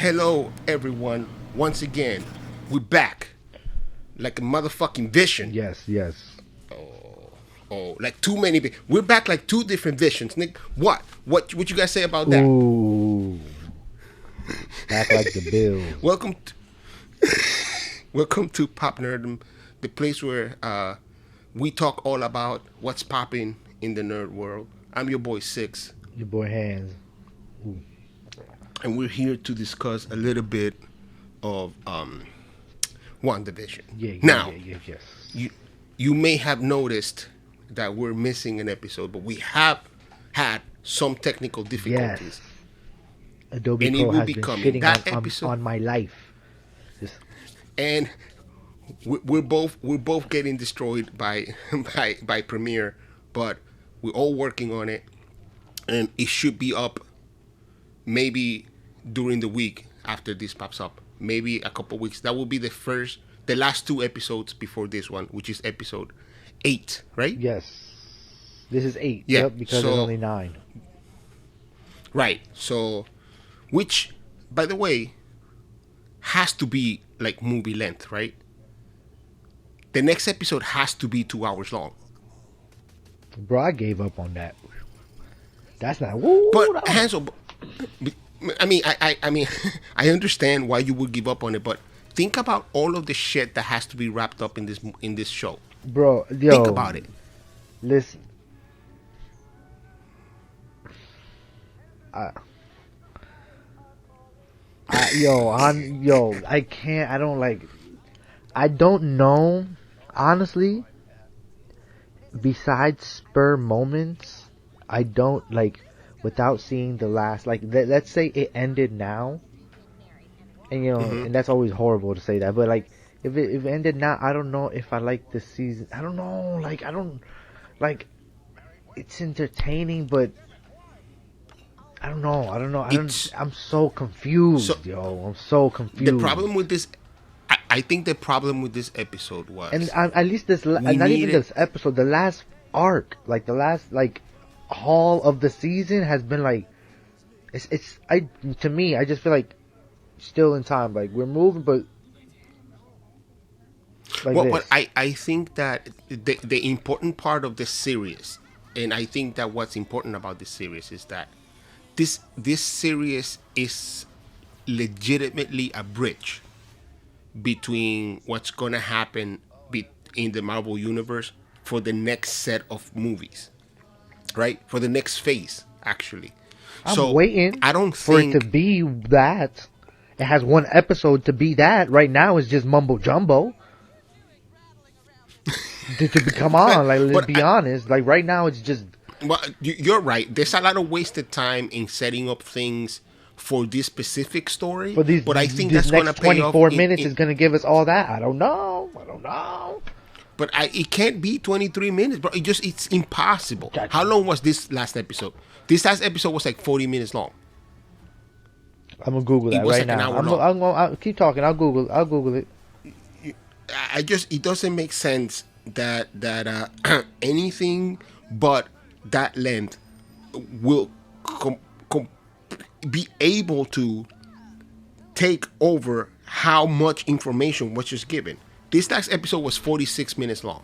Hello, everyone. Once again, we're back like a motherfucking vision. Yes, yes. Oh, like too many. We're back like two different visions, Nick. What you guys say about that? Ooh, back like the Bills. Welcome, welcome to PopNerdom, the place where we talk all about what's popping in the nerd world. I'm your boy Six, Your boy Hanz. Ooh. and we're here to discuss a little bit of WandaVision. Now, Yes. you may have noticed that we're missing an episode, but we have had some technical difficulties. Yes. Adobe And it Pro will has be been coming. shitting That on, episode- on my life. Just, And we're both getting destroyed by by Premiere, but we're all working on it, and it should be up maybe during the week after this pops up. Maybe a couple weeks. That will be the last two episodes before this one, which is episode 8, right? yes. This is 8. Yeah, Yep, because there's only 9. Right. So, which, by the way, has to be like movie length, right? The next episode has to be 2 hours long. Bro, I gave up on that. That's not. Woo, But Hansel, I mean, I mean, I understand why you would give up on it, but think about all of the shit that has to be wrapped up in this show. Bro, yo. Think about it. Listen. I can't. I don't like. I don't know, honestly. Besides spur moments, I don't like. Without seeing the last, like, let's say it ended now, and and that's always horrible to say that. But like, if it ended now, I don't know if I like this season. I don't know. Like, I don't like. It's entertaining, but I don't know. I'm so confused, yo. I'm so confused. The problem with this, I think the problem with this episode was, and at least not even this episode, the last arc, like the last haul of the season has been like, to me, I just feel like still in time. Like we're moving, but like but I think that the important part of this series, and I think that what's important about this series is that this series is legitimately a bridge between what's gonna happen in the Marvel universe for the next set of movies, right? For the next phase, actually. I'm waiting. I don't for think it to be that. It has one episode to be that. Right now, it's just mumbo jumbo. Come on, like let's be honest. Like right now, it's just. Well, you're right. There's a lot of wasted time in setting up things for this specific story. But I think this that's going to next pay 24 off minutes is going to give us all that. I don't know. But it can't be 23 minutes, bro. It's impossible. Gotcha. How long was this last episode? This last episode was like 40 minutes long. I'm gonna Google that was right like an now. hour long. I'll keep talking. I'll Google it. It doesn't make sense that anything but that length will be able to take over how much information was just given. This last episode was 46 minutes long,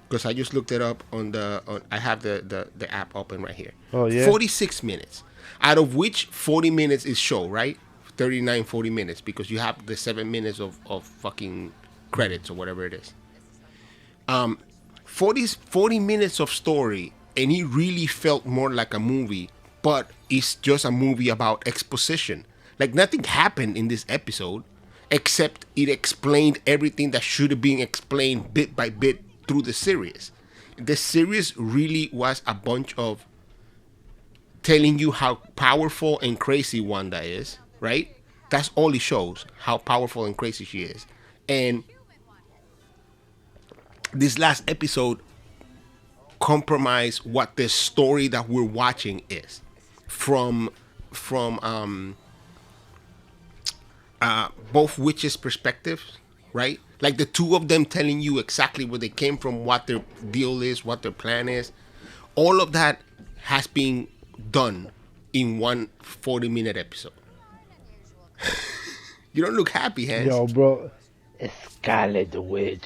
because I just looked it up I have the app open right here. Oh yeah. 46 minutes, out of which 40 minutes is show, right? 40 minutes, because you have the 7 minutes of fucking credits or whatever it is. 40 minutes of story, and it really felt more like a movie, but it's just a movie about exposition. Like nothing happened in this episode except it explained everything that should have been explained bit by bit through the series. The series really was a bunch of telling you how powerful and crazy Wanda is, right? That's all it shows, how powerful and crazy she is. And this last episode compromised what the story that we're watching is from both witches' perspectives, right? Like the two of them telling you exactly where they came from, what their deal is, what their plan is. All of that has been done in one 40-minute episode. You don't look happy, Hanz. Yo, bro, it's Scarlet Witch.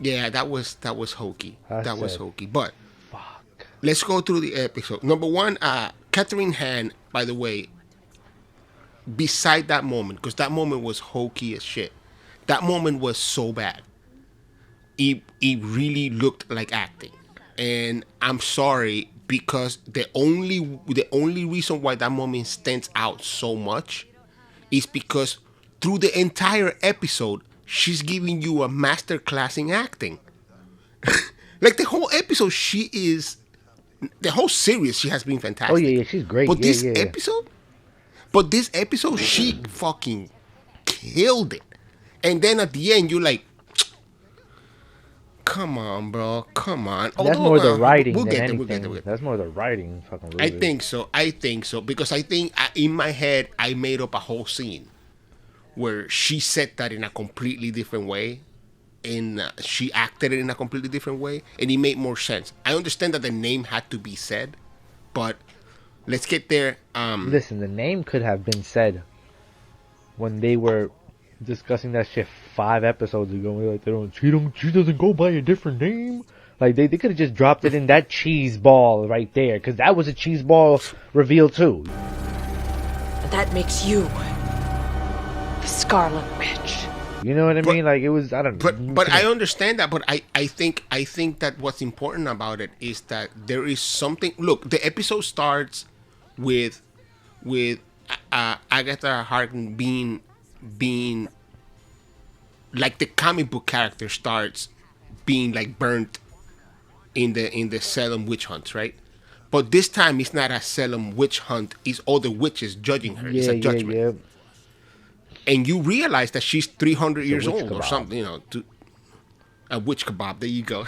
Yeah, that was hokey. I That was said, hokey. But fuck. let's go through the episode. Number one, Catherine Han, by the way, beside that moment, because that moment was hokey as shit. That moment was so bad. It really looked like acting. And I'm sorry because the only reason why that moment stands out so much is because through the entire episode, she's giving you a master class in acting. Like the whole episode, the whole series, she has been Oh fantastic. yeah, she's great. But Yeah, this yeah, yeah. episode, but this episode, she fucking killed it. And then at the end, you're like, come on, bro, come on. That's Although, more the writing we'll than get there, anything. That's more the writing, fucking I really. think so. I think so because I think in my head I made up a whole scene where she said that in a completely different way, and she acted it in a completely different way, and it made more sense. I understand that the name had to be said, but let's get there. Listen, the name could have been said when they were discussing that shit 5 episodes ago. We were like, she doesn't go by a different name. Like they could have just dropped it in that cheese ball right there, because that was a cheese ball reveal too. And that makes you the Scarlet Witch. You know what I mean? Like it was. I don't know. But I understand that. But I think that what's important about it is that there is something. Look, the episode starts with Agatha Harkness being like the comic book character starts being like burnt in the Salem witch hunt, right? But this time it's not a Salem witch hunt; it's all the witches judging her. It's a judgment, Yeah. and you realize that she's 300 years witch old or kebab. something. You know, a witch kebab. There you go.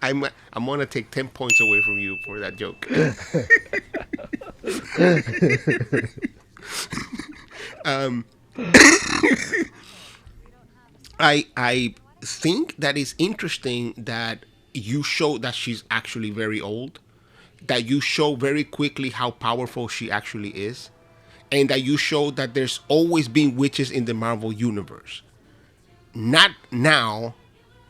I'm gonna take 10 points away from you for that joke. I think that it's interesting that you show that she's actually very old, that you show very quickly how powerful she actually is, and that you show that there's always been witches in the Marvel universe. Not now,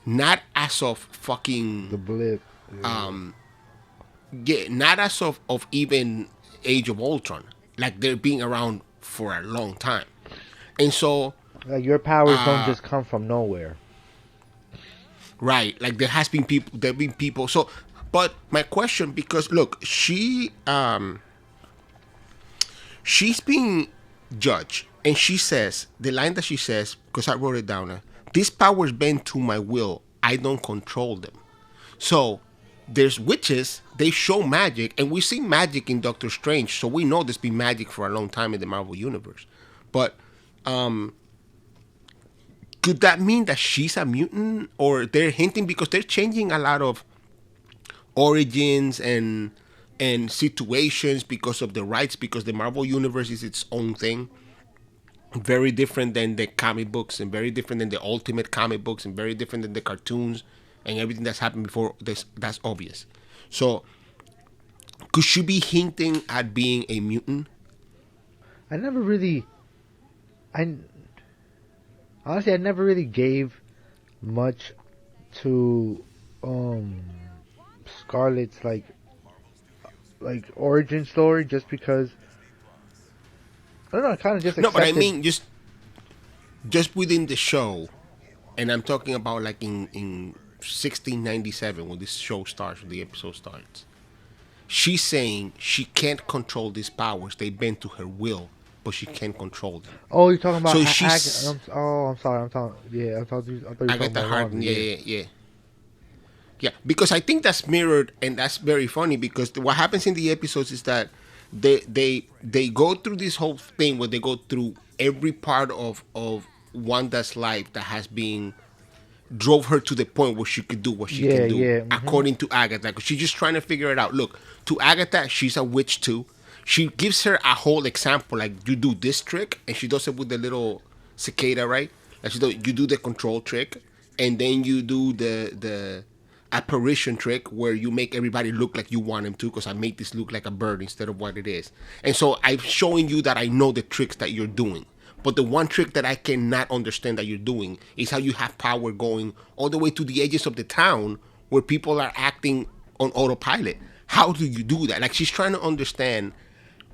not as of fucking The blip. yeah, not as of even Age of Ultron. Like they're being around for a long time. And so Like your powers don't just come from nowhere. right, like there've been people. So but my question, because look, she's being judged, and she says the line that she says, because I wrote it down, these powers bend to my will, I don't control them. So there's witches, they show magic, and we see magic in Doctor Strange, so we know there's been magic for a long time in the Marvel universe. But could that mean that she's a mutant? Or they're hinting, because they're changing a lot of origins and situations because of the rights, because the Marvel universe is its own thing, very different than the comic books, and very different than the Ultimate comic books, and very different than the cartoons and everything that's happened before this. That's obvious. So could she be hinting at being a mutant? I never really gave much to Scarlet's like origin story, just because I don't know, I kind of just No, but I accepted- mean just within the show, and I'm talking about like in 1697 when this show starts, when the episode starts. She's saying she can't control these powers. They bend to her will, but she can't control them. Oh, you're talking about So she's- I'm sorry. I thought you were talking Agatha about Harkness, Wanda, yeah. Because I think that's mirrored, and that's very funny, because what happens in the episodes is that they go through this whole thing where they go through every part of Wanda's life that has been drove her to the point where she could do what she can do, according to Agatha. Because she's just trying to figure it out. Look, to Agatha, she's a witch too. She gives her a whole example, like you do this trick, and she does it with the little cicada, right? Like you do the control trick, and then you do the apparition trick where you make everybody look like you want them to, because I made this look like a bird instead of what it is. And so I'm showing you that I know the tricks that you're doing. But the one trick that I cannot understand that you're doing is how you have power going all the way to the edges of the town where people are acting on autopilot. How do you do that? Like, she's trying to understand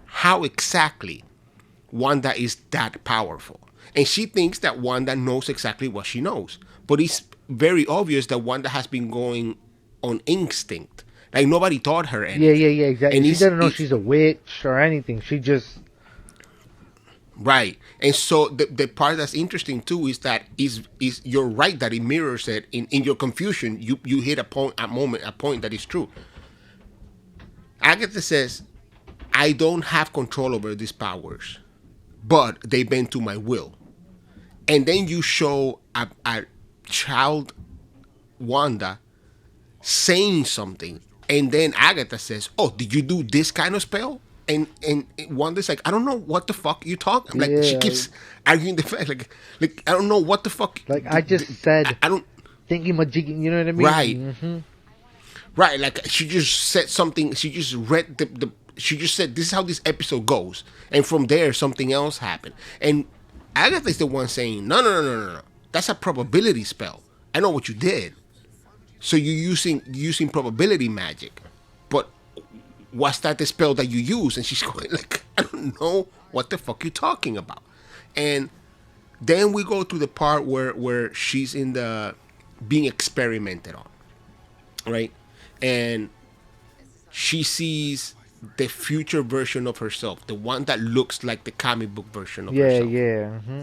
how exactly Wanda is that powerful. And she thinks that Wanda knows exactly what she knows. But it's very obvious that Wanda has been going on instinct. Like, nobody taught her anything. Yeah, exactly. And she doesn't know she's a witch or anything. She just... Right. And so the part that's interesting too is that is you're right that it mirrors it in your confusion. You hit a point that is true. Agatha says, I don't have control over these powers, but they bend to my will. And then you show a child Wanda saying something, and then Agatha says, oh, did you do this kind of spell? And Wanda's like, I don't know what the fuck you talking. Like, she keeps arguing the fact, like I don't know what the fuck. Like, I just said, I don't thinking majiggy, you know what I mean? Right. Mm-hmm. Right. Like, she just said something. She just read she just said, this is how this episode goes, and from there something else happened. And Agatha is the one saying, no. That's a probability spell. I know what you did. So you're using probability magic, but what's that the spell that you use? And she's going like, I don't know what the fuck you're talking about. And then we go to the part where she's in the being experimented on, right? And she sees the future version of herself, the one that looks like the comic book version of herself. Mm-hmm.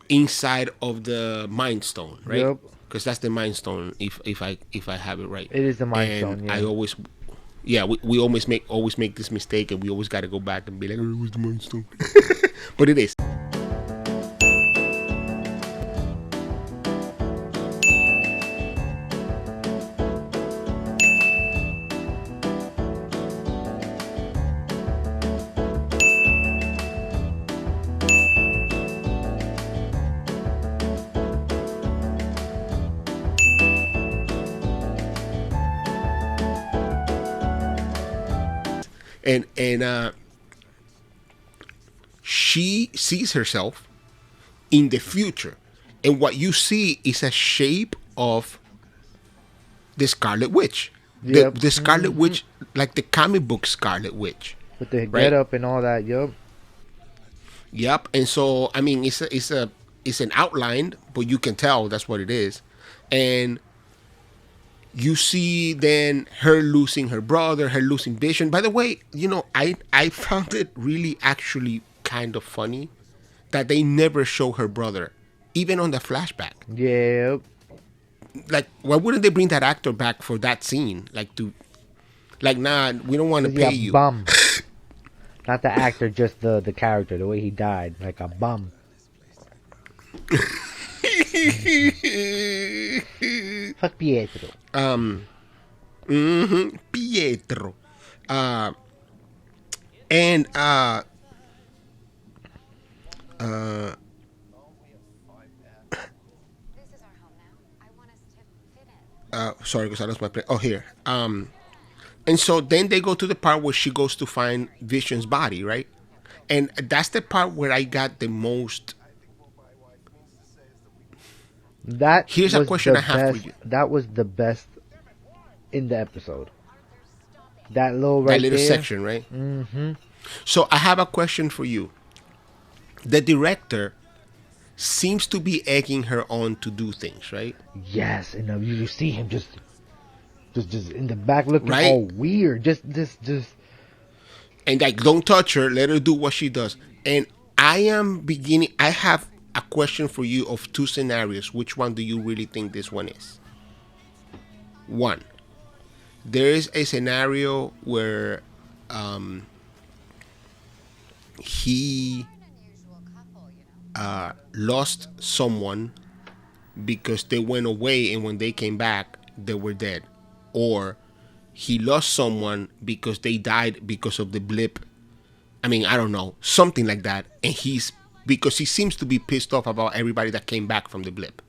Inside of the Mind Stone, right? Yep. Because that's the Mind Stone, if I have it right. It is the Mind and Stone. Yeah. I always, we always make this mistake, and we always got to go back and be like, oh, it was the Mind Stone, but it is. And she sees herself in the future, and what you see is a shape of the Scarlet Witch. Yep. The Scarlet Witch, like the comic book Scarlet Witch, with the right? get up and all that. Yep. And so, I mean, it's an outline, but you can tell that's what it is. And you see then her losing her brother, her losing Vision. By the way, I found it really actually kind of funny that they never show her brother, even on the flashback. Yep. Like, why wouldn't they bring that actor back for that scene? Nah, we don't want to pay you. Bum. Not the actor, just the character, the way he died, like a bum. Fuck Pietro. Pietro. Sorry, because I lost my place. Oh, here. And so then they go to the part where she goes to find Vision's body, right? And that's the part where I got the most. Here's a question I have for you. That was the best in the episode. That little there. Section, right? Mm-hmm. So I have a question for you. The director seems to be egging her on to do things, right? Yes, and you see him just in the back looking right? all weird. Just. And like, don't touch her. Let her do what she does. And I have a question for you of two scenarios. Which one do you really think this one is? One, there is a scenario where he lost someone because they went away, and when they came back, they were dead. Or he lost someone because they died because of the blip. I mean, I don't know, something like that. And because he seems to be pissed off about everybody that came back from the blip.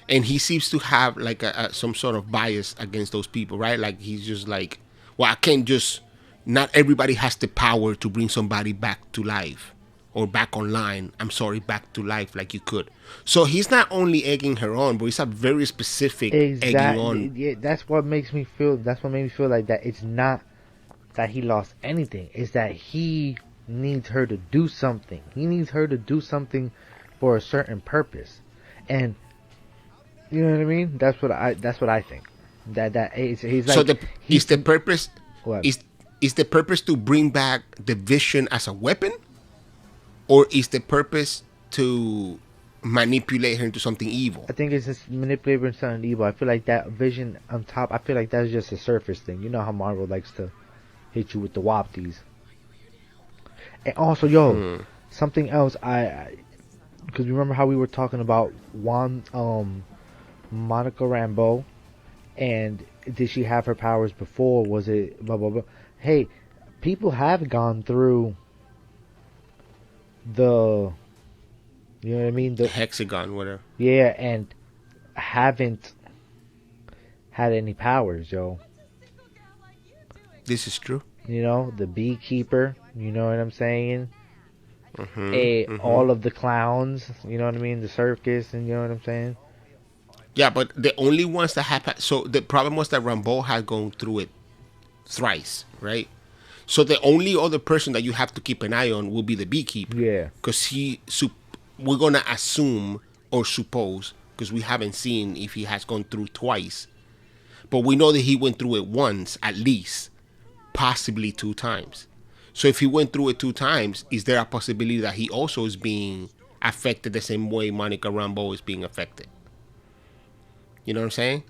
and he seems to have like some sort of bias against those people, right? Like he's just like, well, I can't just. Not everybody has the power to bring somebody back to life or back online. I'm sorry, back to life like you could. So he's not only egging her on, but he's a very specific egging Exactly. on. Yeah, that's what makes me feel. That's what made me feel like that. It's not that he lost anything. It's that he needs her to do something. He needs her to do something for a certain purpose, and you know what I mean. That's what I think. That he's like. So is the purpose What? is the purpose to bring back the Vision as a weapon, or is the purpose to manipulate her into something evil? I think it's just manipulating something evil. I feel like that Vision on top. I feel like that's just a surface thing. You know how Marvel likes to hit you with the wapties. And also, something else. Because remember how we were talking about Monica Rambeau, and did she have her powers before? Was it blah blah blah? Hey, people have gone through the, you know what I mean? The hexagon, whatever. Yeah, and haven't had any powers, yo. This is true. You know, the beekeeper, you know what I'm saying? All of the clowns, you know what I mean? The circus, and you know what I'm saying? Yeah, but the only ones that have... So the problem was that Rambeau had gone through it thrice, right? So the only other person that you have to keep an eye on will be the beekeeper. Yeah. Because we're going to assume or suppose, because we haven't seen if he has gone through twice. But we know that he went through it once, at least. Possibly 2 times. So if he went through it 2 times, is there a possibility that he also is being affected the same way Monica Rambeau is being affected? You know what I'm saying?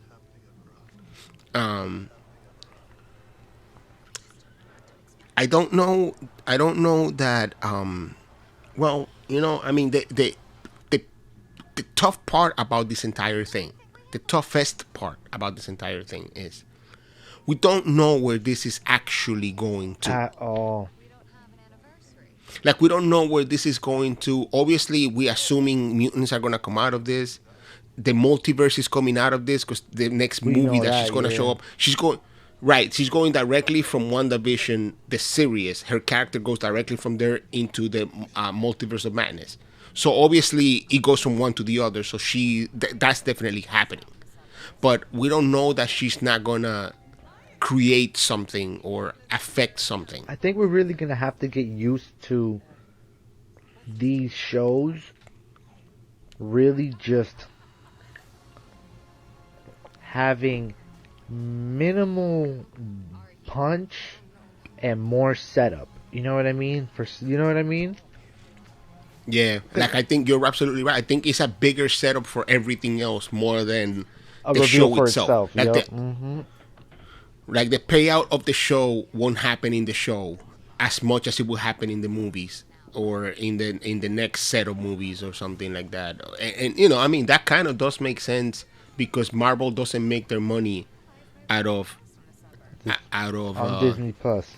I don't know that well, you know, I mean the tough part about this entire thing, the toughest part about this entire thing is we don't know where this is actually going to. At all. Like, we don't know where this is going to. Obviously, we're assuming mutants are going to come out of this. The multiverse is coming out of this because the next movie that she's going to show up, she's going directly from WandaVision, the series. Her character goes directly from there into the multiverse of madness. So obviously, it goes from one to the other. So that's definitely happening. But we don't know that she's not going to create something or affect something. I think we're really going to have to get used to these shows really just having minimal punch and more setup. You know what I mean? You know what I mean? Yeah, like I think you're absolutely right. I think it's a bigger setup for everything else more than the show itself. Like like the payout of the show won't happen in the show as much as it will happen in the movies or in the next set of movies or something like that. And you know, I mean, that kind of does make sense because Marvel doesn't make their money out of Disney Plus.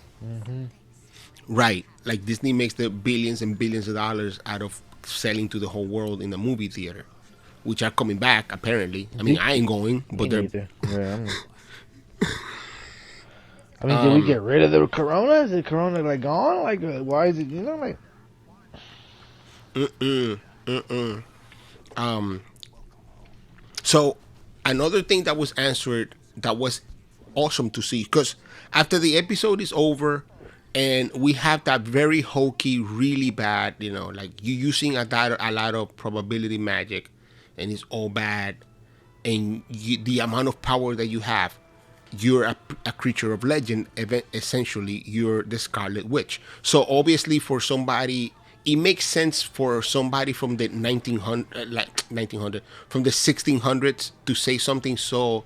Right. Like Disney makes the billions and billions of dollars out of selling to the whole world in the movie theater, which are coming back apparently. I mean, I ain't going, but they're. Yeah, I mean, did we get rid of the Corona? Is the Corona like gone? Like, why is it? You know, like. So another thing that was answered that was awesome to see, because after the episode is over and we have that very hokey, really bad, you know, like you using a lot of probability magic and it's all bad, and the amount of power that you have, you're a creature of legend. Essentially, you're the Scarlet Witch. So obviously, for somebody, it makes sense for somebody from the 1900, from the 1600s to say something so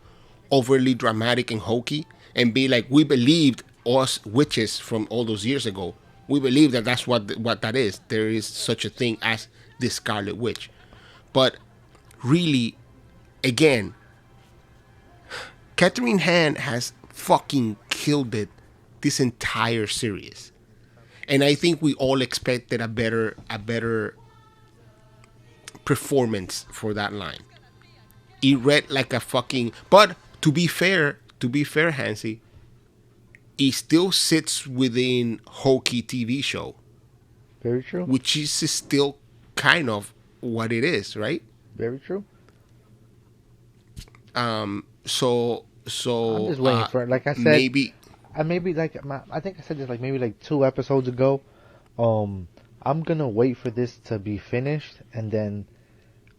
overly dramatic and hokey and be like, we believed us witches from all those years ago. We believe that that's what that is. There is such a thing as the Scarlet Witch. But really, again, Catherine Hahn has fucking killed it this entire series. And I think we all expected a better performance for that line. It read like a fucking. But to be fair, Hansi, it still sits within hokey TV show, Very true. which is still kind of what it is, right? Very true. So I'm just waiting for it. Like I said, maybe I think I said this like maybe like 2 episodes ago. I'm gonna wait for this to be finished and then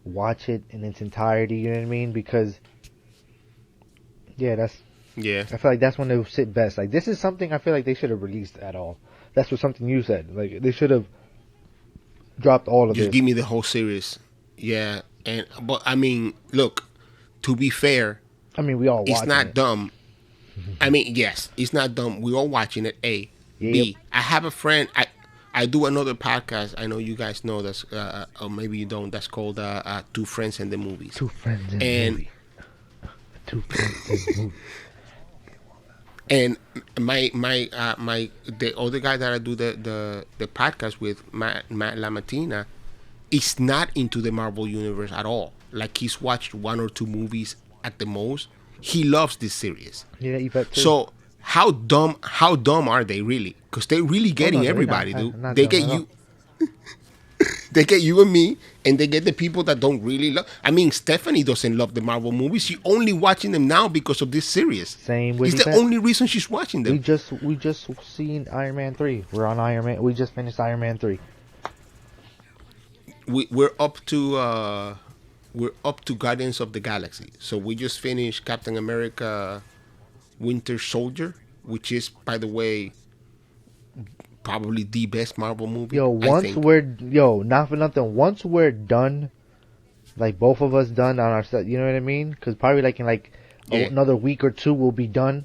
watch it in its entirety. You know what I mean? Because I feel like that's when they will sit best. Like this is something I feel like they should have released at all. That's what something you said. Like they should have dropped all of just this. give me the whole series. Yeah, but I mean, look. To be fair, I mean, we all watching it's not it. dumb. I mean, yes, it's not dumb. We all watching it. A, Yep. B. I have a friend. I do another podcast. I know you guys know that's, or maybe you don't. That's called Two Friends in the Movies. Two friends in the movie. Two friends in the movie. And the other guy that I do the podcast with, Matt Lamatina, is not into the Marvel universe at all. Like he's watched 1 or 2 movies at the most. He loves this series. Yeah, Yvette too. So how dumb are they really? Because they're really getting everybody, dude. They get you. They get you and me, and they get the people that don't really love. I mean, Stephanie doesn't love the Marvel movies. She's only watching them now because of this series. Same with It's the Yvette. only reason she's watching them. We just seen Iron Man 3. We're on Iron Man. We just finished Iron Man 3. We're up to Guardians of the Galaxy. So we just finished Captain America Winter Soldier, which is, by the way, probably the best Marvel movie. Not for nothing. Once we're done, like both of us done on our set, you know what I mean? Because probably like in another week or 2 we'll be done.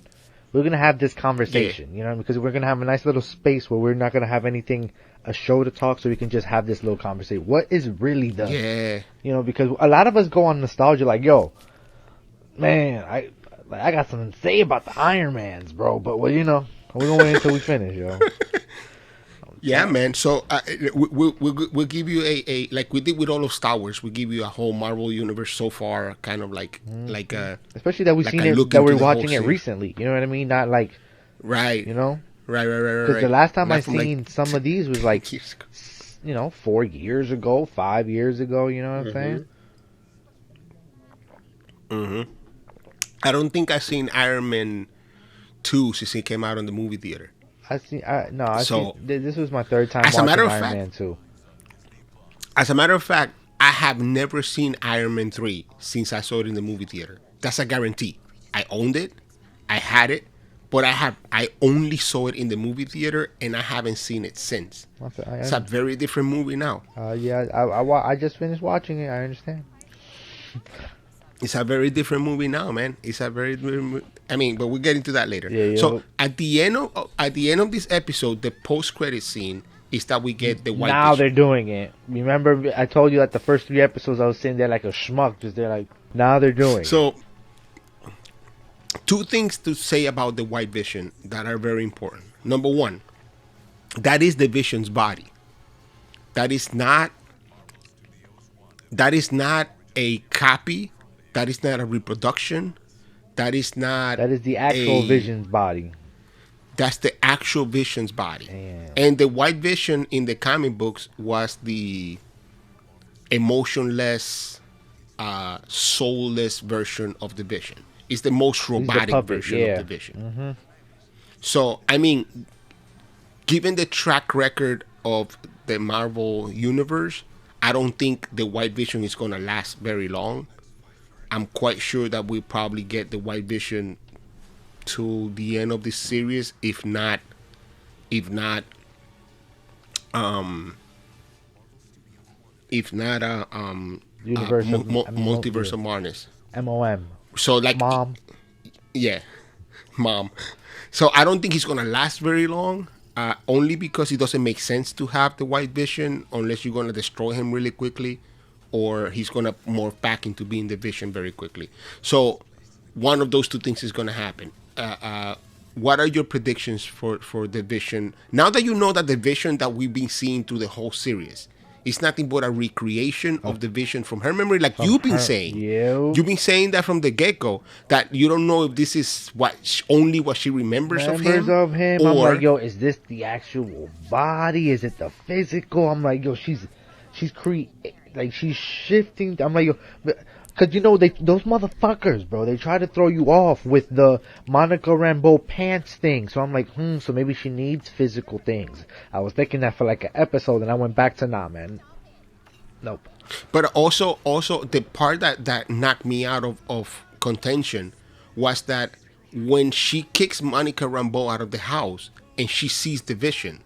We're gonna have this conversation, you know, because we're gonna have a nice little space where we're not gonna have a show to talk, so we can just have this little conversation. What is really you know, because a lot of us go on nostalgia, like, yo, man, I got something to say about the Iron Mans, bro. But well, you know, we're gonna wait until we finish, yo. Yeah, man. So we'll give you a like we did with all of Star Wars. We give you a whole Marvel universe so far, kind of like especially that we've seen it, that we're watching it recently. You know what I mean? Not like you know, right. Because the last time I seen some of these was like 4 years ago, 5 years ago. You know what I'm saying? Mm-hmm. I don't think I've seen Iron Man 2 since it came out in the movie theater. This was my 3rd time as a watching matter of Iron fact, Man 2. As a matter of fact, I have never seen Iron Man 3 since I saw it in the movie theater. That's a guarantee. I owned it, I had it, but I only saw it in the movie theater, and I haven't seen it since. It's a very different movie now. I just finished watching it. I understand. It's a very different movie now, man. It's a very, I mean, but we'll get into that later. Yeah. So at the end of this episode, the post-credit scene is that we get the white. Now Vision. they're doing it. Remember, I told you that the first 3 episodes I was sitting there like a schmuck, just there like. Now they're doing. So, 2 things to say about the white Vision that are very important. Number 1, that is the Vision's body. That is not a copy. That is not a reproduction. That is the actual Vision's body. That's the actual Vision's body. Damn. And the white Vision in the comic books was the emotionless, soulless version of the Vision. It's the most robotic version of the Vision. Mm-hmm. So, I mean, given the track record of the Marvel universe, I don't think the white Vision is going to last very long. I'm quite sure that we'll probably get the white Vision to the end of this series, if not Multiverse of Madness. MOM. So like Mom. Yeah, Mom. So I don't think he's gonna last very long. Only because it doesn't make sense to have the white Vision unless you're gonna destroy him really quickly, or he's gonna morph back into being the Vision very quickly. So one of those 2 things is gonna happen. What are your predictions for the Vision now that you know that the Vision that we've been seeing through the whole series It's nothing but a recreation of the vision from her memory, like you've been saying. Yeah. You've been saying that from the get-go, that you don't know if this is only what she remembers of him. I'm like, yo, is this the actual body? Is it the physical? I'm like, yo, she's she's shifting. I'm like, yo, because, you know, those motherfuckers, bro, they try to throw you off with the Monica Rambeau pants thing. So I'm like, so maybe she needs physical things. I was thinking that for like an episode, and I went back to, nah, man. Nope. But also the part that knocked me out of contention was that when she kicks Monica Rambeau out of the house and she sees the vision,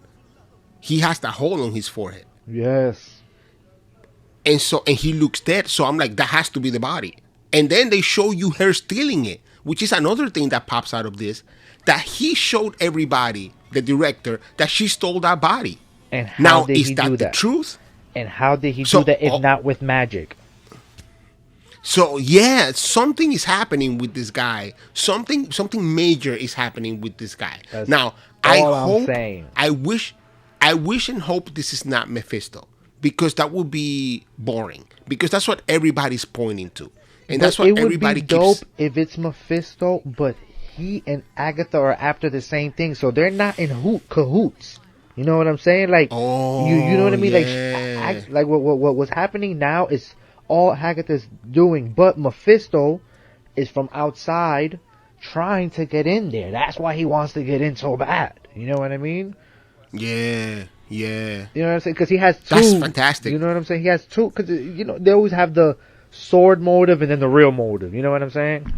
he has the hole on his forehead. Yes. And he looks dead. So I'm like, that has to be the body. And then they show you her stealing it, which is another thing that pops out of this, that he showed everybody, the director, that she stole that body. And how now, did is he that do the that? truth? And how did he do that if not with magic? So yeah, something is happening with this guy. Something major is happening with this guy. That's now, I wish and hope this is not Mephisto, because that would be boring. Because that's what everybody's pointing to, and that's what everybody keeps. It would be dope if it's Mephisto, but he and Agatha are after the same thing, so they're not in cahoots. You know what I'm saying? Like, you know what I mean? Yeah. Like what's happening now is all Agatha's doing, but Mephisto is from outside trying to get in there. That's why he wants to get in so bad. You know what I mean? Yeah. You know what I'm saying? Because he has two. That's fantastic. You know what I'm saying? He has two. Because, you know, they always have the sword motive and then the real motive. You know what I'm saying?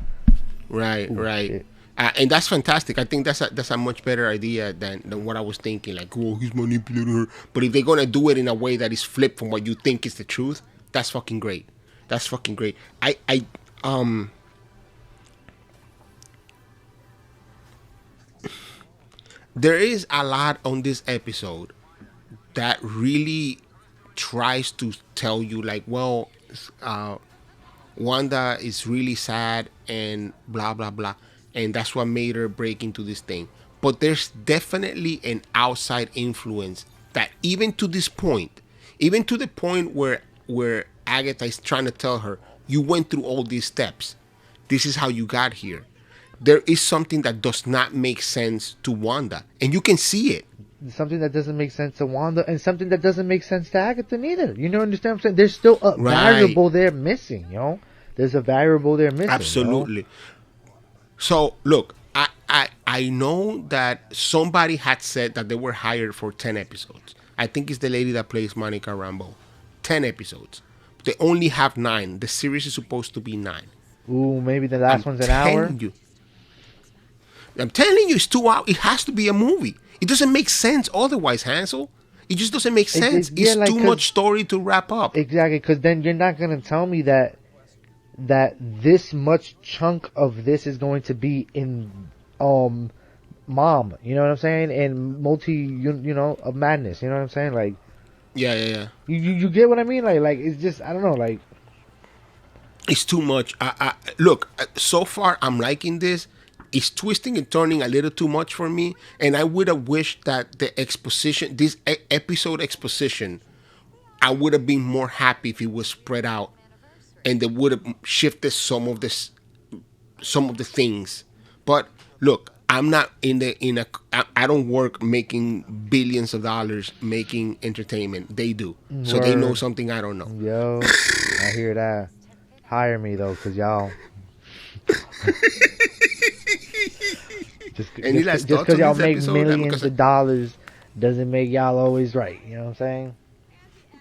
Right. Shit. And that's fantastic. I think that's a much better idea than what I was thinking. Like, oh, he's manipulating her. But if they're going to do it in a way that is flipped from what you think is the truth, that's fucking great. That's fucking great. There is a lot on this episode that really tries to tell you, like, well, Wanda is really sad and blah, blah, blah. And that's what made her break into this thing. But there's definitely an outside influence that even to this point, even to the point where Agatha is trying to tell her, you went through all these steps. This is how you got here. There is something that does not make sense to Wanda. And you can see it. Something that doesn't make sense to Wanda and something that doesn't make sense to Agatha neither. You know, understand what I'm saying? There's still a variable there missing, yo. There's a variable there missing. Absolutely. Yo. So, look, I know that somebody had said that they were hired for 10 episodes. I think it's the lady that plays Monica Rambeau. 10 episodes. They only have 9. The series is supposed to be 9. Ooh, maybe the last one's an hour? I'm telling you, it's 2 hours. It has to be a movie. It doesn't make sense otherwise, Hansel. It just doesn't make sense. It's like, too much story to wrap up. Exactly, because then you're not going to tell me that this much chunk of this is going to be in Mom, you know what I'm saying? And of Madness, you know what I'm saying? Like, yeah. You get what I mean? Like it's just, I don't know, like, it's too much. Look, so far I'm liking this. It's twisting and turning a little too much for me, and I would have wished that the exposition, this episode exposition, I would have been more happy if it was spread out, and they would have shifted some of the things. But look, I'm not I don't work making billions of dollars making entertainment. They do, so they know something I don't know. Yo, I hear that. Hire me though, cause y'all. Just because y'all make millions of dollars doesn't make y'all always right. You know what I'm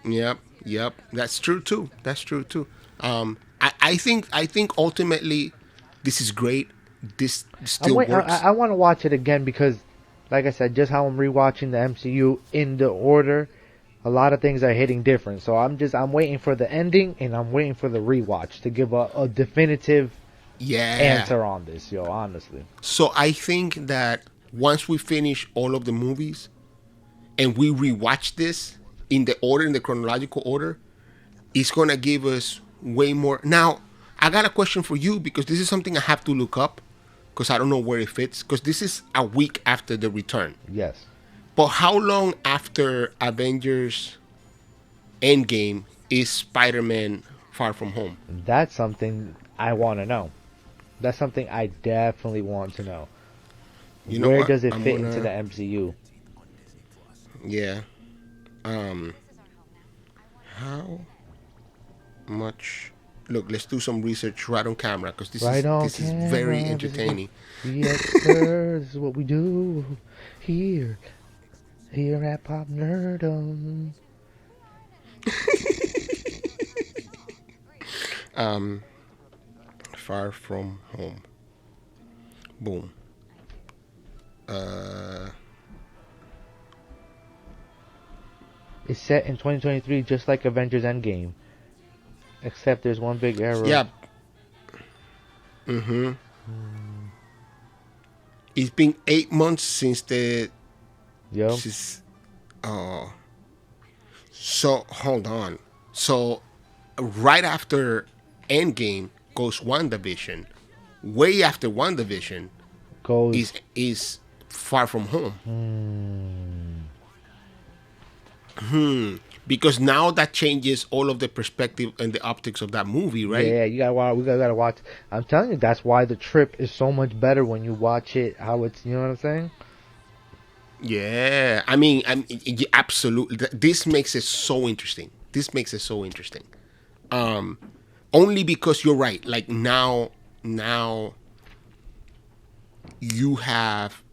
saying? Yep. That's true too. I think ultimately this is great. This still works. I want to watch it again because, like I said, just how I'm rewatching the MCU in the order, a lot of things are hitting different. So I'm waiting for the ending and I'm waiting for the rewatch to give a definitive answer on this, yo, honestly. So I think that once we finish all of the movies and we rewatch this in the chronological order, it's going to give us way more. Now, I got a question for you because this is something I have to look up because I don't know where it fits, because this is a week after the return. Yes. But how long after Avengers Endgame is Spider-Man Far From Home? That's something I want to know. That's something I definitely want to know. You know Where what? does it I'm fit gonna, into the MCU? Yeah. How much? Look, let's do some research right on camera because Right on this is very camera. entertaining. We experts, this is what we do here at PopNerdom. Far From Home. Boom. It's set in 2023, just like Avengers Endgame, except there's one big error. Yeah. Mm-hmm. It's been 8 months since the. Yo. Oh. So hold on. So right after Endgame goes WandaVision. Way after WandaVision Goes is Far From Home. Because now that changes all of the perspective and the optics of that movie, right? Yeah, you gotta watch. I'm telling you, that's why the trip is so much better when you watch it. How it's, you know what I'm saying? Yeah, I mean, absolutely. This makes it so interesting. Only because you're right. Like now you have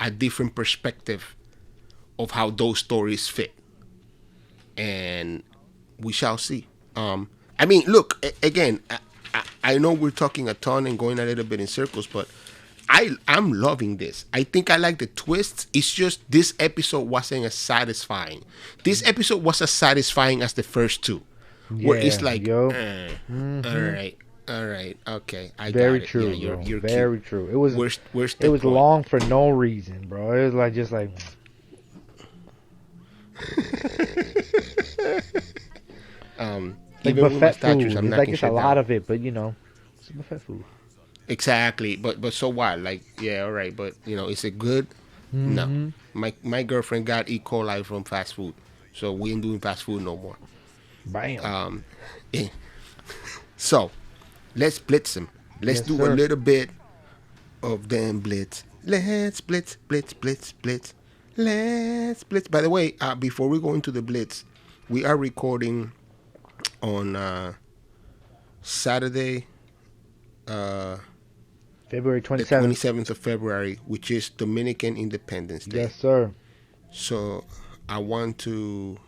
a different perspective of how those stories fit, and we shall see. I mean, look, again, I know we're talking a ton and going a little bit in circles, but I'm loving this. I think I like the twists. It's just this episode wasn't as satisfying. This episode was as satisfying as the first two, where it's like, all right, okay, I very got it. true, Yeah, you're very cute. true. It was Where's it was long for no reason, bro. It was like just like. Like buffet food. It's like it's a lot of it, but you know, it's buffet food. Exactly, but so what? Like, yeah, all right, but you know, is it good? No, my girlfriend got E. coli from fast food, so we ain't doing fast food no more. Bam. Yeah. So let's blitz them. Let's do sir. a little bit of them blitz. Let's blitz. Let's blitz. By the way, before we go into the blitz, we are recording on Saturday, February the 27th. 27th of February, which is Dominican Independence Day. Yes, sir. So I want to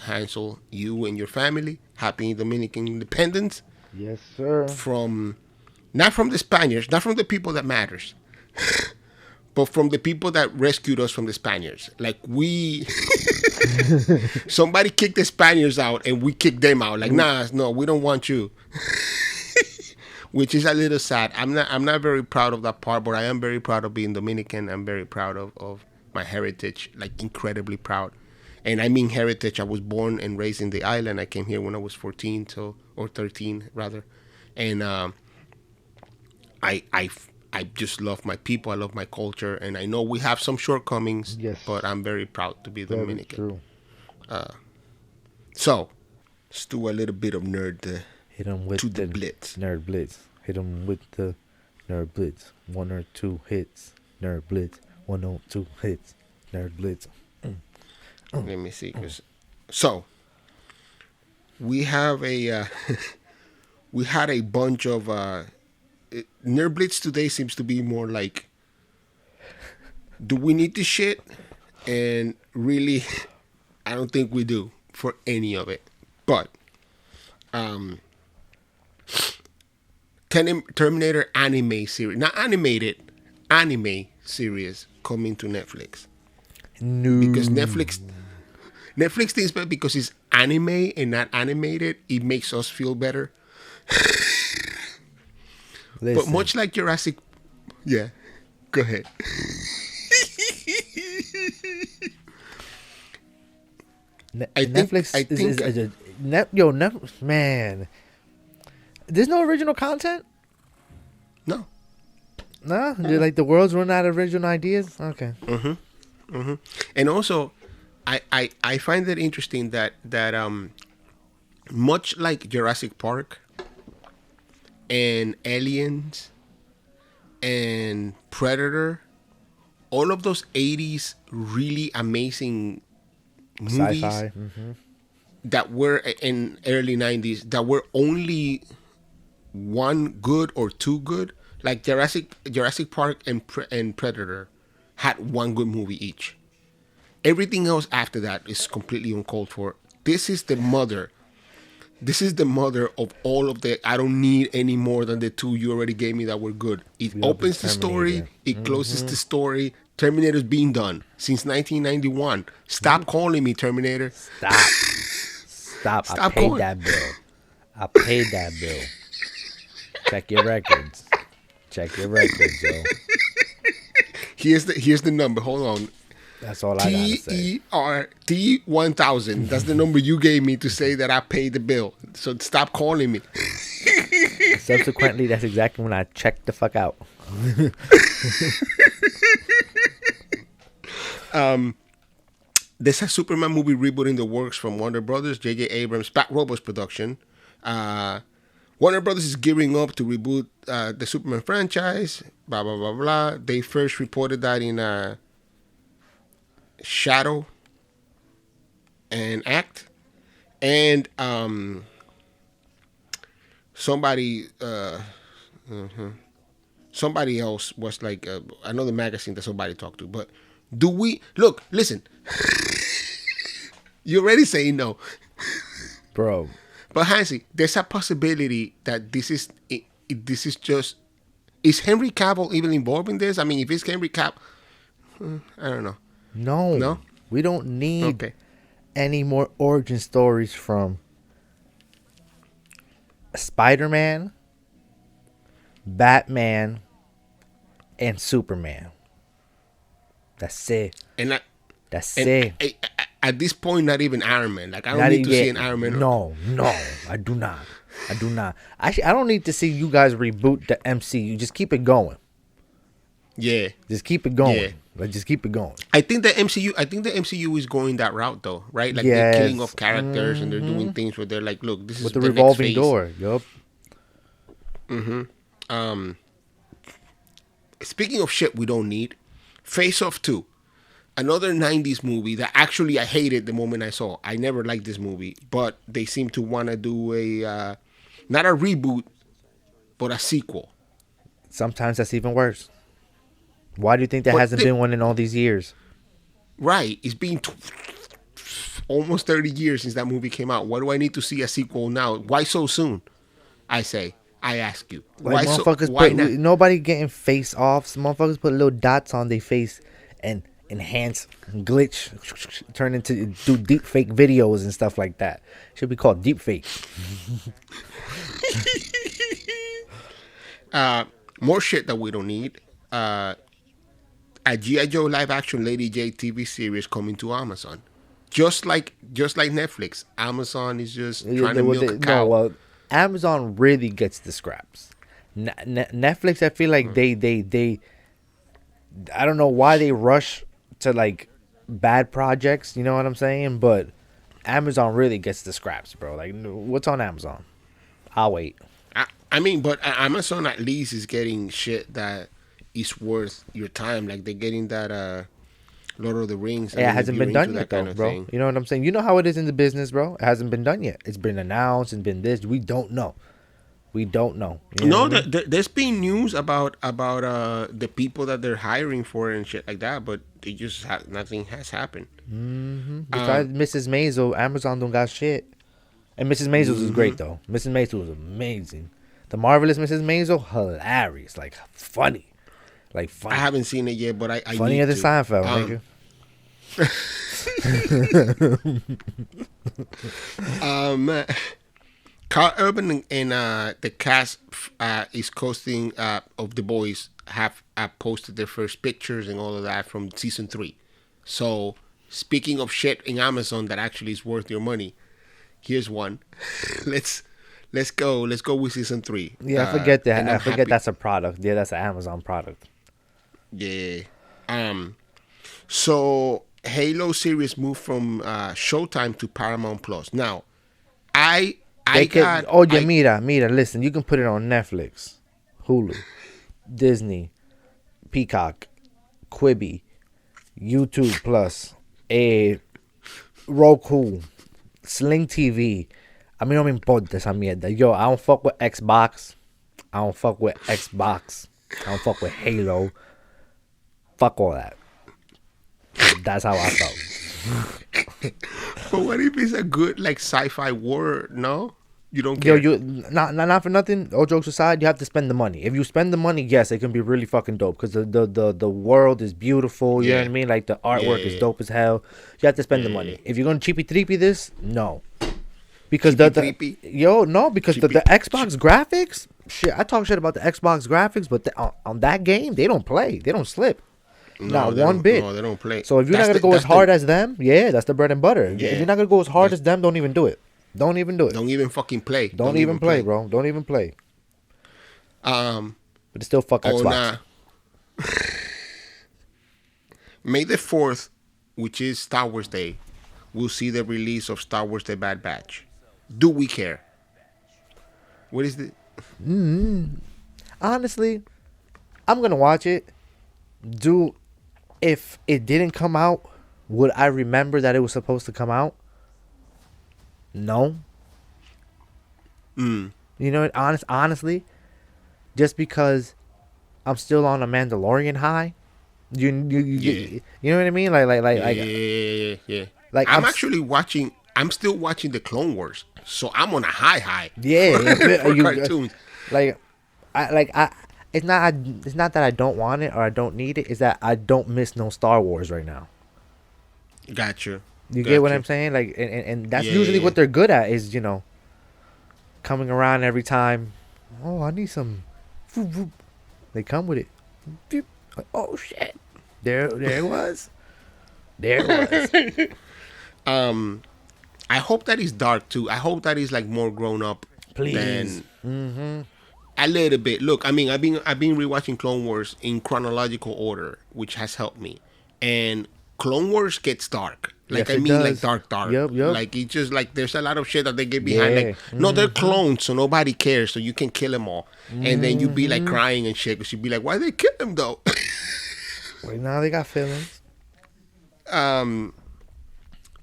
Hansel, you and your family, happy Dominican Independence. Yes, sir. Not from the Spaniards, not from the people that matters, but from the people that rescued us from the Spaniards. Like somebody kicked the Spaniards out and we kicked them out. Like, no, we don't want you. Which is a little sad. I'm not very proud of that part, but I am very proud of being Dominican. I'm very proud of my heritage, like incredibly proud. And I mean heritage. I was born and raised in the island. I came here when I was 14, or 13 rather. And I just love my people. I love my culture, and I know we have some shortcomings. Yes. But I'm very proud to be Very Dominican. true. So let's do a little bit of nerd. Hit him with the blitz. Nerd blitz. Hit him with the nerd blitz. 1 or 2 hits. Nerd blitz. 1 or 2 hits. Nerd blitz. Let me see. So we have we had a bunch of Nerd Blitz today seems to be more like, do we need this shit? And really, I don't think we do for any of it. But Terminator anime series, not animated, anime series coming to Netflix. No. Because Netflix thinks that because it's anime and not animated, it makes us feel better. But much like Jurassic, yeah, go ahead. Netflix is man. There's no original content? No. No? Like the world's run out of original ideas? Okay. And also, I find it interesting that much like Jurassic Park and Aliens and Predator, all of those 80s really amazing movies Sci-fi. that were in early 90s that were only one good or two good, like Jurassic Park and Predator had one good movie each. Everything else after that is completely uncalled for. This is the mother. This is the mother of all of the. I don't need any more than the two you already gave me that were good. It opens the story. It closes the story. Terminator's been done since 1991. Stop calling me Terminator. Stop. I paid that bill. I paid that bill. Check your records. Yo. Here's the number. Hold on. That's all I gotta say. TERT1000. That's the number you gave me to say that I paid the bill. So stop calling me. Subsequently, that's exactly when I checked the fuck out. There's a Superman movie reboot in the works from Warner Brothers, J.J. Abrams' Bat Robots production. Warner Brothers is gearing up to reboot the Superman franchise. Blah, blah, blah, blah. They first reported that in Shadow and Act. And somebody else was like another magazine that somebody talked to. But do we... Look, listen. You're already saying no. Bro. But Hansi, there's a possibility that this is just... Is Henry Cavill even involved in this? I mean, if it's Henry Cavill... I don't know. No? We don't need any more origin stories from Spider-Man, Batman, and Superman. That's it. That's it. At this point, not even Iron Man. Like, I don't need to see an Iron Man. No, I do not. Actually, I don't need to see you guys reboot the MCU. Just keep it going. Yeah. Just keep it going. Yeah. Like, just keep it going. I think the MCU is going that route though, right? Like they're killing off characters and they're doing things where they're like, look, this is with the revolving door. Yup. Speaking of shit we don't need, Face Off 2. Another 90s movie that actually I hated the moment I saw. I never liked this movie, but they seem to want to do a not a reboot, but a sequel. Sometimes that's even worse. Why do you think there hasn't been one in all these years? Right. It's been almost 30 years since that movie came out. Why do I need to see a sequel now? Why so soon? I ask you. Like, why not? Nobody getting face offs. Motherfuckers put little dots on their face and enhance, glitch, turn into do deep fake videos and stuff like that. Should be called deep fake. More shit that we don't need. A G.I. Joe live action Lady J TV series coming to Amazon. Just like Netflix. Amazon is just trying to milk a cow. No, well, Amazon really gets the scraps. Netflix, I feel like they I don't know why they rush to like bad projects, you know what I'm saying? But Amazon really gets the scraps, bro. Like, what's on Amazon? I'll wait. I mean, but Amazon at least is getting shit that is worth your time. Like, they're getting that Lord of the Rings. Yeah, it hasn't been done yet, though, bro. You know what I'm saying? You know how it is in the business, bro. It hasn't been done yet. It's been announced and been this. We don't know. You know there's been news about the people that they're hiring for and shit like that, but they just nothing has happened. Besides Mrs. Maisel, Amazon don't got shit. And Mrs. Maisel is great though. Mrs. Maisel was amazing. The Marvelous Mrs. Maisel, hilarious, like funny. I haven't seen it yet, but I funnier than Seinfeld, nigga. Carl Urban and the cast is casting of The Boys have posted their first pictures and all of that from season 3. So speaking of shit in Amazon that actually is worth your money, here's one. Let's go with season 3. Yeah, I forget that. I forget that's a product. Yeah, that's an Amazon product. Yeah. So Halo series moved from Showtime to Paramount Plus. Now, I got Oye, mira, listen, you can put it on Netflix, Hulu, Disney, Peacock, Quibi, YouTube Plus, Roku, Sling TV. A mí no me importa esa mierda. Yo, I don't fuck with Xbox. I don't fuck with Xbox. I don't fuck with Halo. Fuck all that. That's how I felt. But what if it's a good like sci-fi war? No, you don't Yo, care. not for nothing. All jokes aside, you have to spend the money. If you spend the money, yes, it can be really fucking dope because the world is beautiful. You know what I mean? Like the artwork is dope as hell. You have to spend the money. If you're gonna cheapy treepy this, no, because the Xbox graphics. Shit, I talk shit about the Xbox graphics, but on that game, they don't play. They don't slip. Not one bit. No, they don't play. So if you're not gonna go as hard as them, that's the bread and butter. Yeah. If you're not gonna go as hard as them, don't even do it. Don't even do it. Don't even fucking play. Don't even play, bro. Don't even play. But it's still fuck Xbox. May the 4th, which is Star Wars Day, we'll see the release of Star Wars: The Bad Batch. Do we care? What is the? Honestly, I'm gonna watch it. If it didn't come out, would I remember that it was supposed to come out? No. You know, honestly, just because I'm still on a Mandalorian high, you know what I mean? Yeah. Like I'm actually watching. I'm still watching the Clone Wars, so I'm on a high. Yeah, for cartoons. It's not that I don't want it or I don't need it. It's that I don't miss no Star Wars right now. Gotcha. You get what I'm saying? Like, and that's usually what they're good at is, coming around every time. Oh, I need some. They come with it. Oh shit! There it was. I hope that is dark too. I hope that is like more grown up. Please. A little bit. Look, I mean, I've been rewatching Clone Wars in chronological order, which has helped me. And Clone Wars gets dark. Like Yes, like dark. Yep. Like it's just like there's a lot of shit that they get behind. Like no, they're clones, so nobody cares, so you can kill them all. And then you be like crying and shit, because you'd be like, why they kill them though? Wait, now they got feelings.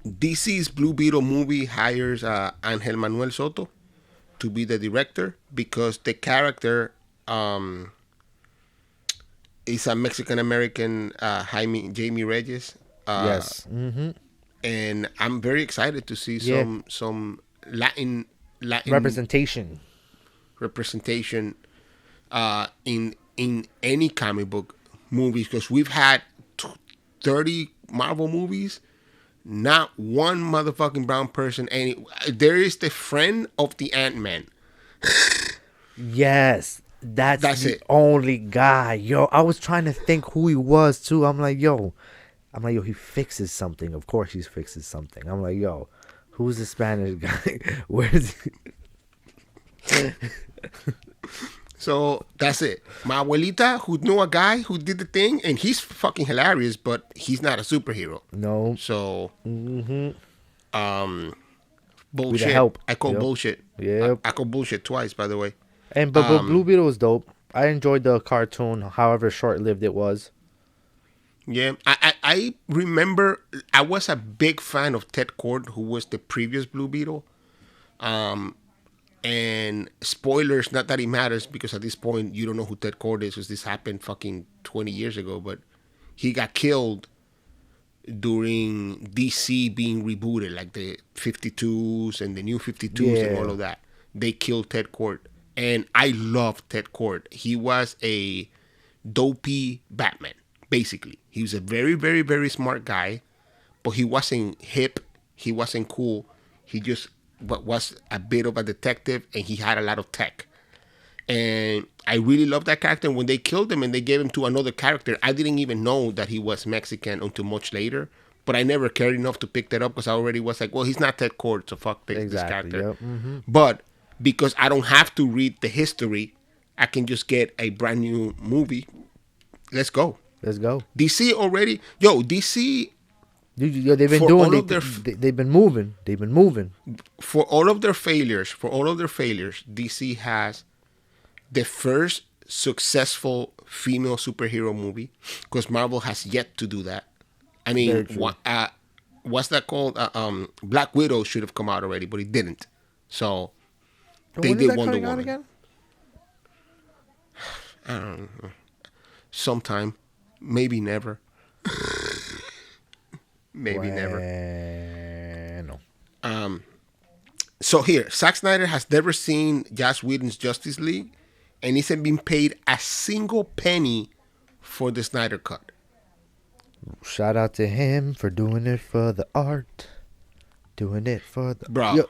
DC's Blue Beetle movie hires Angel Manuel Soto to be the director because the character is a Mexican American Jamie Reyes. Yes. And I'm very excited to see some Latin representation in any comic book movies, because we've had 30 Marvel movies. Not one motherfucking brown person. There is the friend of the Ant-Man. Yes, that's the it. only guy. Yo, I was trying to think who he was too. I'm like, yo, he fixes something. Of course he fixes something. I'm like, yo, who's the Spanish guy? Where's he? So that's it. My abuelita, who knew a guy who did the thing, and he's fucking hilarious, but he's not a superhero. No. So, With bullshit. the help. I call bullshit. Yep. I call bullshit twice, by the way. And but Blue Beetle was dope. I enjoyed the cartoon, however short-lived it was. Yeah, I remember I was a big fan of Ted Kord, who was the previous Blue Beetle. And spoilers, not that it matters, because at this point you don't know who Ted Kord is, because this happened fucking 20 years ago. But he got killed during DC being rebooted, like the 52s and the new 52s and all of that. They killed Ted Kord. And I loved Ted Kord. He was a dopey Batman, basically. He was a very, very, very smart guy, but he wasn't hip. He wasn't cool. He just was a bit of a detective, and he had a lot of tech. And I really loved that character. And when they killed him and they gave him to another character, I didn't even know that he was Mexican until much later. But I never cared enough to pick that up, because I already was like, well, he's not Ted Kord, so fuck this character. Yep. But because I don't have to read the history, I can just get a brand new movie. Let's go. Let's go. DC already, DC They've been For doing. all of their They've been moving. They've been moving. For all of their failures, DC has the first successful female superhero movie, because Marvel has yet to do that. I mean, what's that called? Black Widow should have come out already, but it didn't. So they did Wonder Woman again. I don't know. Sometime, maybe never. Maybe never. No. So here, Zack Snyder has never seen Joss Whedon's Justice League, and he hasn't been paid a single penny for the Snyder Cut. Shout out to him for doing it for the art. Doing it for the... Bro.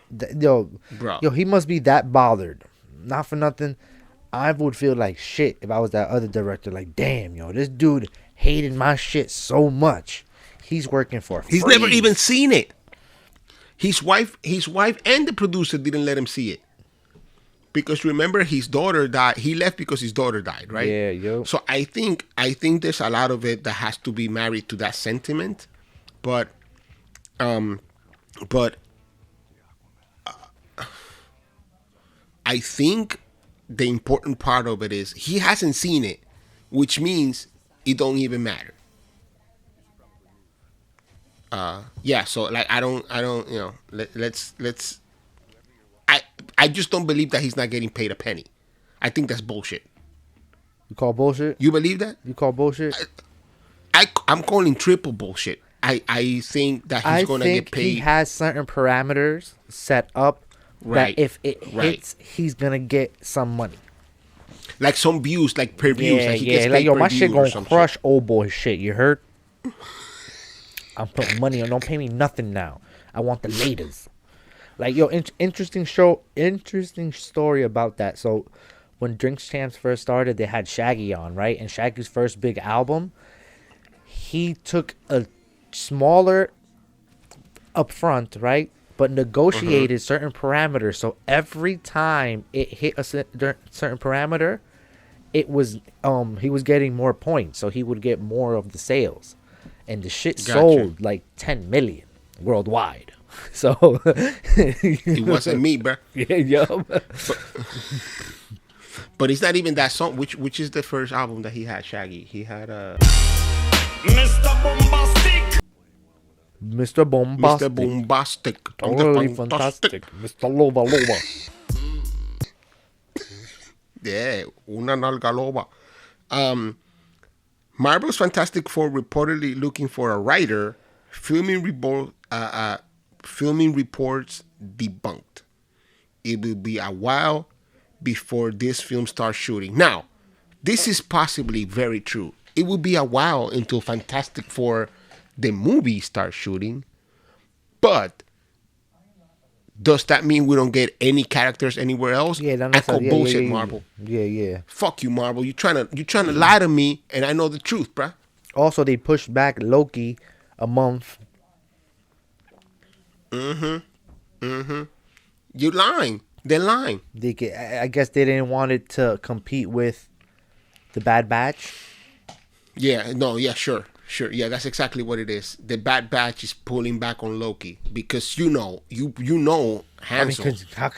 Yo, he must be that bothered. Not for nothing. I would feel like shit if I was that other director. Like, damn, yo, this dude hated my shit so much. He's working for free. He's never even seen it. His wife and the producer didn't let him see it. Because remember, his daughter died. He left because his daughter died, right? Yeah, yo. So I think there's a lot of it that has to be married to that sentiment. But I think the important part of it is he hasn't seen it, which means it don't even matter. Yeah, so like I don't let's I just don't believe that he's not getting paid a penny. I think that's bullshit. You call bullshit? You believe that? You call bullshit? I'm calling triple bullshit. I think that he's going to get paid. He has certain parameters set up that if it hits, he's going to get some money. Like some views, like per views. Like he gets paid like, yo, per my view shit going to crush shit. old boy shit. You heard? I'm putting money on. Don't pay me nothing now. I want the laters. Like, yo, interesting story about that. So, when Drinks Champs first started, they had Shaggy on, right? And Shaggy's first big album, he took a smaller upfront, right? But negotiated certain parameters. So every time it hit a certain parameter, it was he was getting more points, so he would get more of the sales. And the shit sold like 10 million worldwide. So it wasn't me, bro. Yeah, yo. But it's not even that song. Which is the first album that he had, Shaggy? He had Mr. Bombastic. Mr. Bombastic. Totally fantastic. Mr. Loba Loba. Yeah, una nalga loba. Marvel's Fantastic Four reportedly looking for a writer. Filming reports debunked. It will be a while before this film starts shooting. Now, this is possibly very true. It will be a while until Fantastic Four, the movie, starts shooting. But does that mean we don't get any characters anywhere else? Yeah, I call bullshit, Marvel. Yeah. Fuck you, Marvel. You trying to lie to me, and I know the truth, bruh. Also, they pushed back Loki a month. You're lying. They're lying. I guess they didn't want it to compete with the Bad Batch. Yeah, no, yeah, sure. Yeah, that's exactly what it is. The Bad Batch is pulling back on Loki because you know Hanz. I mean, how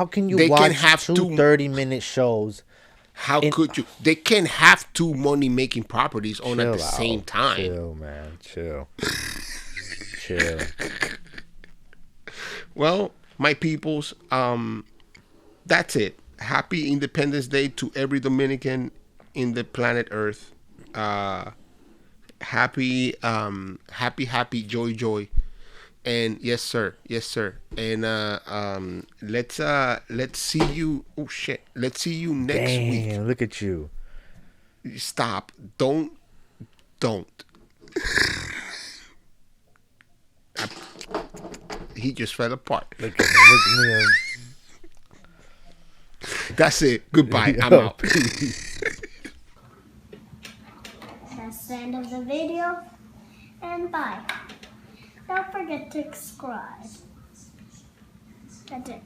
can you watch two 30-minute shows? How could you? They can't have two money-making properties on at the same time. Chill, man. Chill. Chill. Well, my peoples, that's it. Happy Independence Day to every Dominican in the planet Earth. Happy, joy, and yes sir, and let's see you. Oh shit, let's see you next week. Damn, look at you. Stop! Don't. He just fell apart. Look at me. That's it. Goodbye. I'm out. That's the end of the video, and bye. Don't forget to subscribe. That's it.